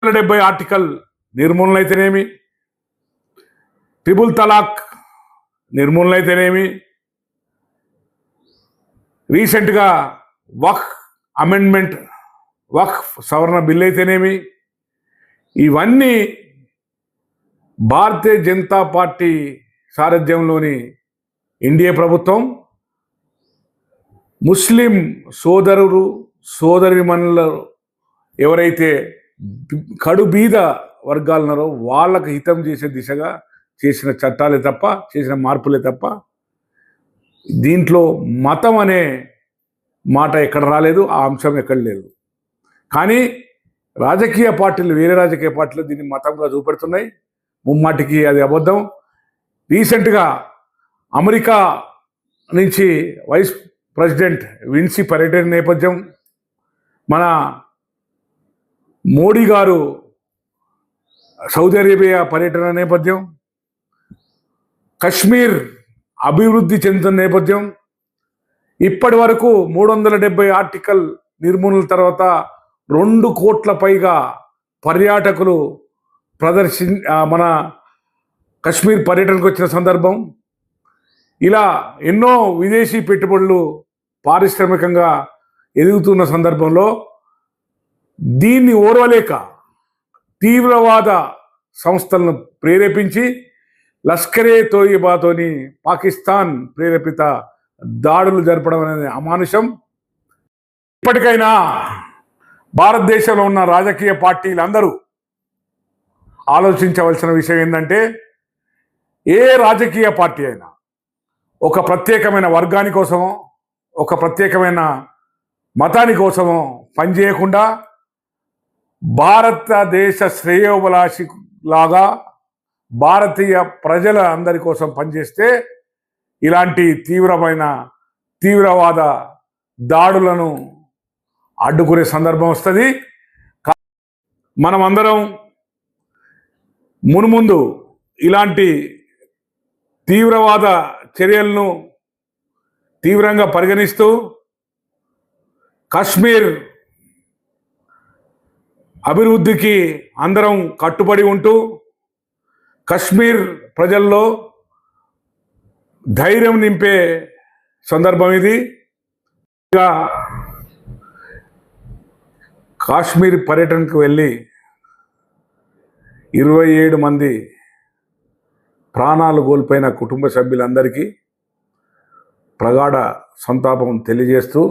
70 article నిర్మూలన అయితేనేమి, triple తలాక్ నిర్మూలన అయితేనేమి, రీసెంట్గా వక్ఫ్ అమెండ్మెంట్ వక్ఫ్ సవరణ బిల్ అయితేనేమి, ఇవన్నీ భారతీయ జనతా పార్టీ సారథ్యంలోని ఎన్డీఏ ప్రభుత్వం ముస్లిం సోదరులు సోదరిమణులు ఎవరైతే కడుబీద వర్గాలు ఉన్నారో వాళ్ళకు హితం చేసే దిశగా చేసిన చట్టాలే తప్ప, చేసిన మార్పులే తప్ప దీంట్లో మతం అనే మాట ఎక్కడ రాలేదు, ఆ అంశం ఎక్కడ లేదు. కానీ రాజకీయ పార్టీలు, వేరే రాజకీయ పార్టీలు దీన్ని మతంగా చూపెడుతున్నాయి. ముమ్మాటికి అది అబద్ధం. రీసెంట్గా అమెరికా నుంచి వైస్ ప్రెసిడెంట్ విన్సీ పర్యటన నేపథ్యం, మన మోడీ గారు సౌదీ అరేబియా పర్యటన నేపథ్యం, కశ్మీర్ అభివృద్ధి చెందుతున్న నేపథ్యం, ఇప్పటి వరకు 370 ఆర్టికల్ నిర్మూలన తర్వాత 2 కోట్ల పైగా పర్యాటకులు మన కశ్మీర్ పర్యటనకు వచ్చిన సందర్భం, ఇలా ఎన్నో విదేశీ పెట్టుబడులు పారిశ్రామికంగా ఎదుగుతున్న సందర్భంలో దీన్ని ఓర్వలేక తీవ్రవాద సంస్థలను ప్రేరేపించి లష్కరే తోయిబాతోని పాకిస్తాన్ ప్రేరేపిత దాడులు జరపడం అనేది అమానుషం. ఇప్పటికైనా భారతదేశంలో ఉన్న రాజకీయ పార్టీలందరూ ఆలోచించవలసిన విషయం ఏంటంటే, ఏ రాజకీయ పార్టీ అయినా ఒక ప్రత్యేకమైన వర్గాని కోసమో ఒక ప్రత్యేకమైన మతాని కోసమో పనిచేయకుండా భారతదేశ శ్రేయోభిలాషి లాగా భారతీయ ప్రజల అందరి కోసం పనిచేస్తే ఇలాంటి తీవ్రవాద దాడులను అడ్డుకునే సందర్భం వస్తుంది. మనమందరం మున్ముందు ఇలాంటి తీవ్రవాద చర్యలను తీవ్రంగా పరిగణిస్తూ కాశ్మీర్ అభివృద్ధికి అందరం కట్టుబడి ఉంటూ కశ్మీర్ ప్రజల్లో ధైర్యం నింపే సందర్భం ఇది. కాశ్మీర్ పర్యటనకు వెళ్ళి 27 మంది ప్రాణాలు కోల్పోయిన కుటుంబ సభ్యులందరికీ ప్రగాఢ సంతాపం తెలియజేస్తూ